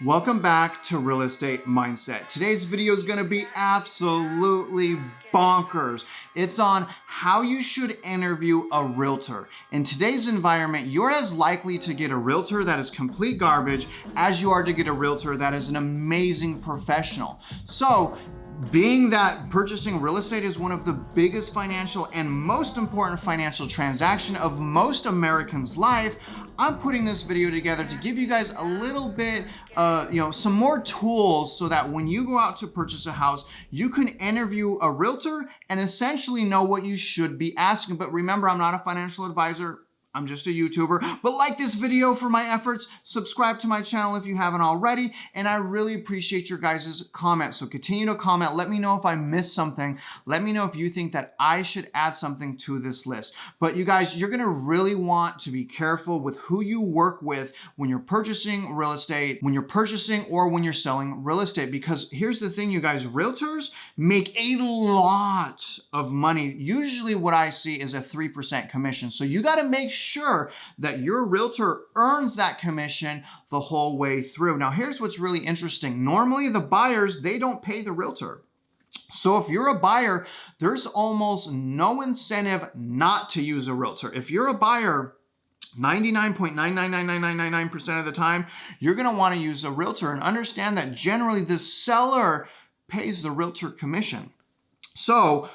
Welcome back to Real Estate Mindset. Today's video is going to be absolutely bonkers. It's on how you should interview a realtor. In today's environment, you're as likely to get a realtor that is complete garbage as you are to get a realtor that is an amazing professional. So, being that purchasing real estate is one of the biggest financial and most important financial transaction of most Americans' life, I'm putting this video together to give you guys a little bit, some more tools so that when you go out to purchase a house, you can interview a realtor and essentially know what you should be asking. But remember, I'm not a financial advisor. I'm just a YouTuber, but like this video for my efforts, subscribe to my channel if you haven't already, and I really appreciate your guys' comments. So continue to comment. Let me know if I missed something. Let me know if you think that I should add something to this list. But you guys, you're gonna really want to be careful with who you work with when you're purchasing real estate, when you're purchasing or when you're selling real estate, because here's the thing, you guys, realtors make a lot of money. Usually what I see is a 3% commission. So you gotta make sure that your realtor earns that commission the whole way through. Now, here's what's really interesting. Normally, the buyers, they don't pay the realtor. So if you're a buyer, there's almost no incentive not to use a realtor. If you're a buyer, 99.9999999% of the time, you're going to want to use a realtor, and understand that generally the seller pays the realtor commission. So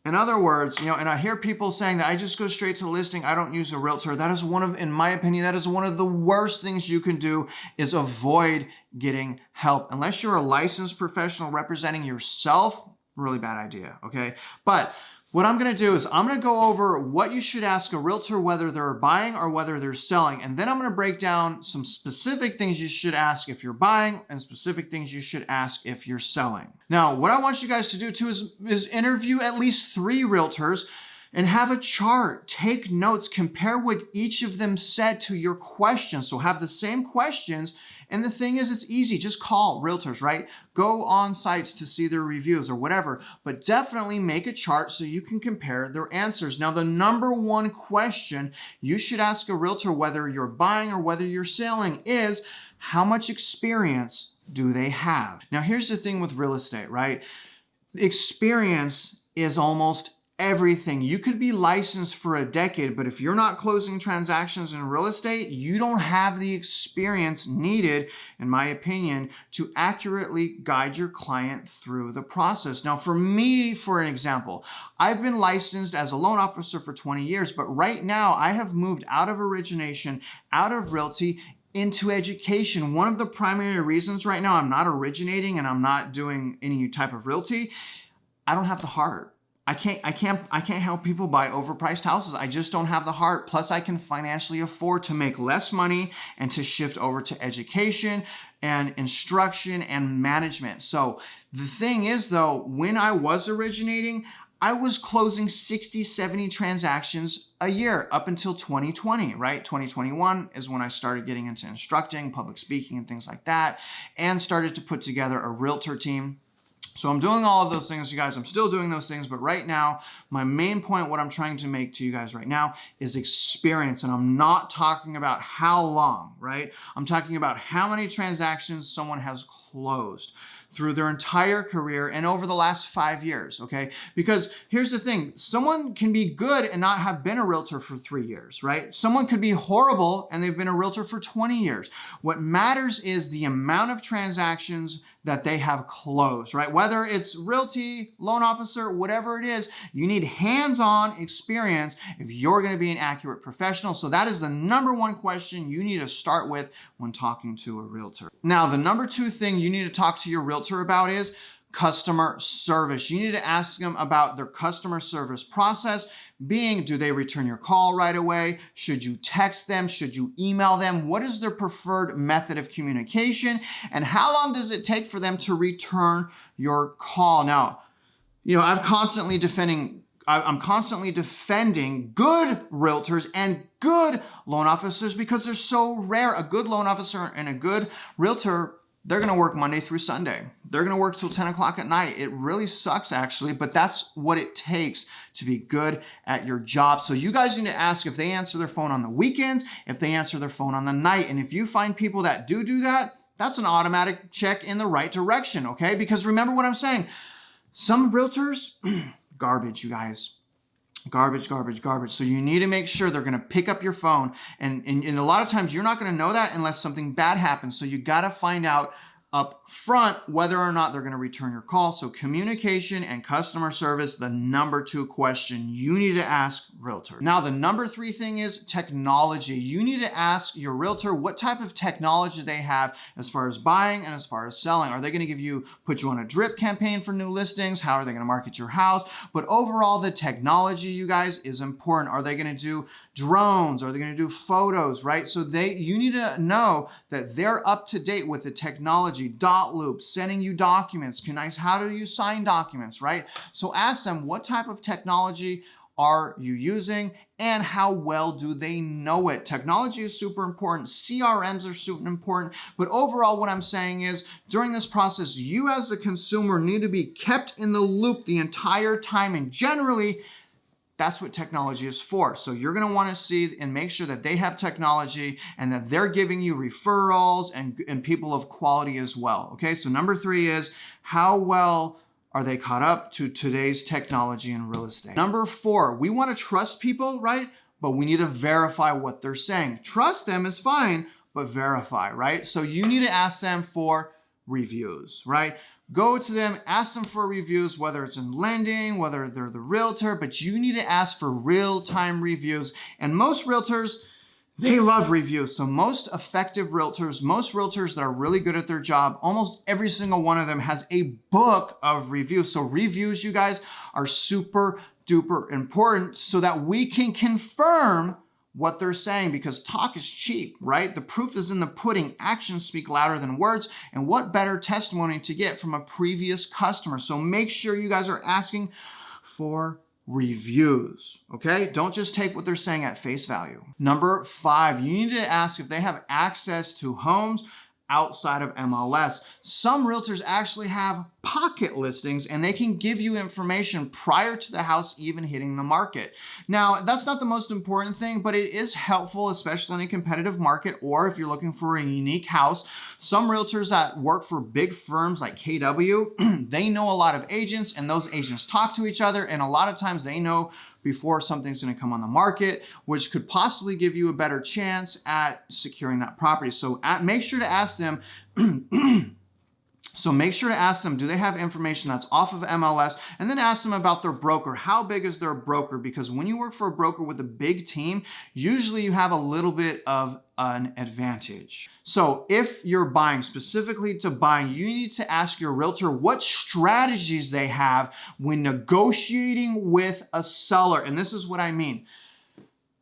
in other words, and I hear people saying that I just go straight to the listing, I don't use a realtor. That is in my opinion, that is one of the worst things you can do, is avoid getting help. Unless you're a licensed professional representing yourself, really bad idea, okay? But what I'm gonna do is I'm gonna go over what you should ask a realtor, whether they're buying or whether they're selling. And then I'm gonna break down some specific things you should ask if you're buying and specific things you should ask if you're selling. Now, what I want you guys to do too is interview at least 3 realtors and have a chart. Take notes, compare what each of them said to your questions. So have the same questions. And the thing is, it's easy. Just call realtors, right? Go on sites to see their reviews or whatever, but definitely make a chart so you can compare their answers. Now, the number one question you should ask a realtor, whether you're buying or whether you're selling, is how much experience do they have? Now, here's the thing with real estate, right? Experience is almost everything. You could be licensed for a decade, but if you're not closing transactions in real estate, you don't have the experience needed, in my opinion, to accurately guide your client through the process. Now, for me, for an example, I've been licensed as a loan officer for 20 years, but right now I have moved out of origination, out of realty, into education. One of the primary reasons right now I'm not originating and I'm not doing any type of realty, I don't have the heart. I can't help people buy overpriced houses. I just don't have the heart. Plus, I can financially afford to make less money and to shift over to education and instruction and management. So the thing is, though, when I was originating, I was closing 60, 70 transactions a year up until 2020, right? 2021 is when I started getting into instructing, public speaking, and things like that, and started to put together a realtor team. So I'm doing all of those things, you guys. I'm still doing those things, but right now, my main point, what I'm trying to make to you guys right now, is experience. And I'm not talking about how long, right? I'm talking about how many transactions someone has closed through their entire career and over the last 5 years, okay? Because here's the thing, someone can be good and not have been a realtor for 3 years, right? Someone could be horrible and they've been a realtor for 20 years. What matters is the amount of transactions that they have closed, right? Whether it's realty, loan officer, whatever it is, you need hands-on experience if you're gonna be an accurate professional. So that is the number one question you need to start with when talking to a realtor. Now, the number 2 thing you need to talk to your realtor about is customer service. You need to ask them about their customer service process, being, do they return your call right away? Should you text them? Should you email them? What is their preferred method of communication? And how long does it take for them to return your call? Now, I'm constantly defending good realtors and good loan officers because they're so rare. A good loan officer and a good realtor, they're gonna work Monday through Sunday. They're gonna work till 10 o'clock at night. It really sucks actually, but that's what it takes to be good at your job. So you guys need to ask if they answer their phone on the weekends, if they answer their phone on the night. And if you find people that do that, that's an automatic check in the right direction, okay? Because remember what I'm saying, some realtors, garbage, you guys. Garbage. So you need to make sure they're gonna pick up your phone. And a lot of times you're not gonna know that unless something bad happens. So you gotta find out up front whether or not they're gonna return your call. So communication and customer service, the number 2 question you need to ask realtor. Now the number 3 thing is technology. You need to ask your realtor what type of technology they have as far as buying and as far as selling. Are they gonna put you on a drip campaign for new listings? How are they gonna market your house? But overall, the technology, you guys, is important. Are they gonna do drones? Are they gonna do photos, right? So you need to know that they're up to date with the technology, dot loops, sending you documents. How do you sign documents, right? So ask them, what type of technology are you using and how well do they know it? Technology is super important. CRMs are super important. But overall, what I'm saying is during this process, you as a consumer need to be kept in the loop the entire time. And generally, that's what technology is for. So you're gonna wanna see and make sure that they have technology and that they're giving you referrals and people of quality as well, okay? So number 3 is how well are they caught up to today's technology in real estate? Number 4, we wanna trust people, right? But we need to verify what they're saying. Trust them is fine, but verify, right? So you need to ask them for reviews, right? Go to them, ask them for reviews, whether it's in lending, whether they're the realtor, but you need to ask for real-time reviews. And most realtors, they love reviews. So most effective realtors, most realtors that are really good at their job, almost every single one of them has a book of reviews. So reviews, you guys, are super duper important so that we can confirm what they're saying, because talk is cheap, right? The proof is in the pudding. Actions speak louder than words. And what better testimony to get from a previous customer? So make sure you guys are asking for reviews, okay? Don't just take what they're saying at face value. Number 5, you need to ask if they have access to homes outside of MLS. Some realtors actually have pocket listings and they can give you information prior to the house even hitting the market. Now, that's not the most important thing, but it is helpful, especially in a competitive market or if you're looking for a unique house. Some realtors that work for big firms like KW, they know a lot of agents and those agents talk to each other, and a lot of times they know before something's going to come on the market, which could possibly give you a better chance at securing that property. So make sure to ask them, do they have information that's off of MLS? And then ask them about their broker. How big is their broker? Because when you work for a broker with a big team, usually you have a little bit of an advantage. So if you're buying, specifically to buying, you need to ask your realtor what strategies they have when negotiating with a seller. And this is what I mean.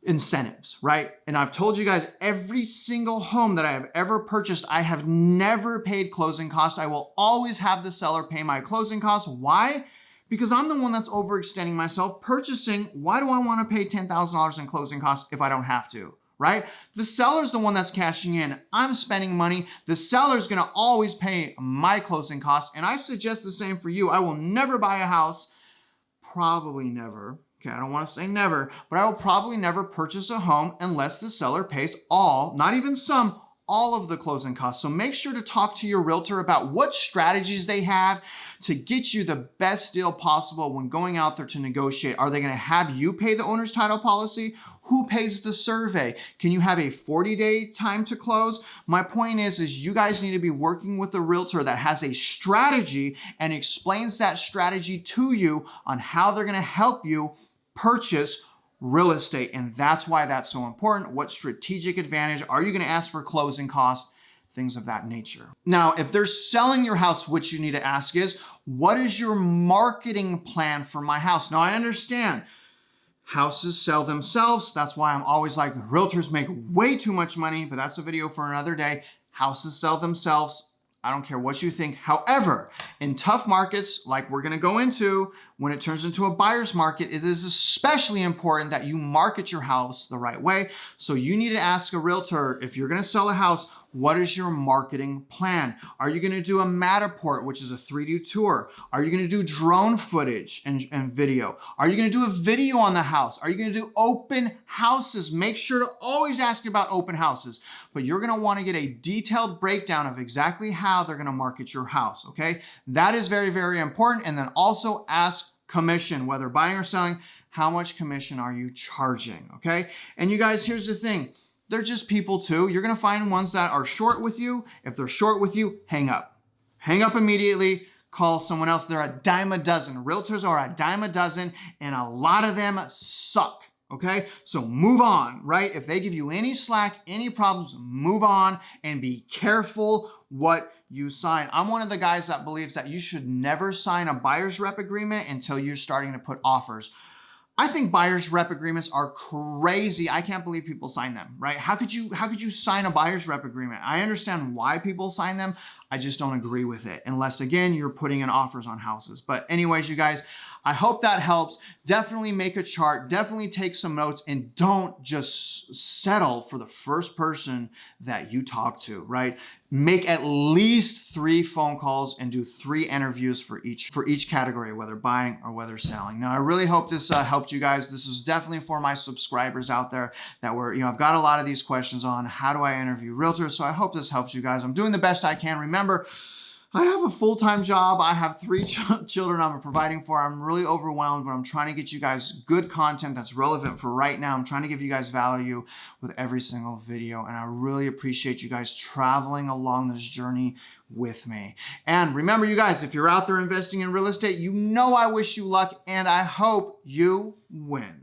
Incentives, right? And I've told you guys, every single home that I have ever purchased, I have never paid closing costs. I will always have the seller pay my closing costs. Why? Because I'm the one that's overextending myself purchasing. Why do I want to pay $10,000 in closing costs if I don't have to, right? The seller's the one that's cashing in. I'm spending money. The seller's going to always pay my closing costs. And I suggest the same for you. I will never buy a house, probably never. Okay, I don't want to say never, but I will probably never purchase a home unless the seller pays all, not even some, all of the closing costs. So make sure to talk to your realtor about what strategies they have to get you the best deal possible when going out there to negotiate. Are they going to have you pay the owner's title policy? Who pays the survey? Can you have a 40-day time to close? My point is you guys need to be working with a realtor that has a strategy and explains that strategy to you on how they're going to help you purchase real estate. And that's why that's so important. What strategic advantage are you going to ask for closing costs? Things of that nature. Now, if they're selling your house, what you need to ask is, what is your marketing plan for my house? Now, I understand houses sell themselves. That's why I'm always like, realtors make way too much money, but that's a video for another day. Houses sell themselves. I don't care what you think. However, in tough markets like we're going to go into, when it turns into a buyer's market, it is especially important that you market your house the right way. So you need to ask a realtor, if you're going to sell a house, what is your marketing plan? Are you going to do a Matterport, which is a 3D tour? Are you going to do drone footage and video? Are you going to do a video on the house? Are you going to do open houses? Make sure to always ask about open houses. But you're going to want to get a detailed breakdown of exactly how they're going to market your house, okay? That is very, very important. And then also ask commission, whether buying or selling, how much commission are you charging, okay? And you guys, here's the thing. They're just people too. You're gonna find ones that are short with you. If they're short with you, hang up. Hang up immediately, call someone else. They're a dime a dozen. Realtors are a dime a dozen, and a lot of them suck, okay? So move on, right? If they give you any slack, any problems, move on and be careful what you sign. I'm one of the guys that believes that you should never sign a buyer's rep agreement until you're starting to put offers. I think buyer's rep agreements are crazy. I can't believe people sign them, right? How could you sign a buyer's rep agreement? I understand why people sign them. I just don't agree with it unless, again, you're putting in offers on houses. But anyways, you guys, I hope that helps. Definitely make a chart, definitely take some notes, and don't just settle for the first person that you talk to, right? Make at least 3 phone calls and do 3 interviews for each category, whether buying or whether selling. Now, I really hope this helped you guys. This is definitely for my subscribers out there that were, I've got a lot of these questions on how do I interview realtors. So I hope this helps you guys. I'm doing the best I can. Remember, I have a full-time job. I have 3 children I'm providing for. I'm really overwhelmed, but I'm trying to get you guys good content that's relevant for right now. I'm trying to give you guys value with every single video, and I really appreciate you guys traveling along this journey with me. And remember, you guys, if you're out there investing in real estate, I wish you luck, and I hope you win.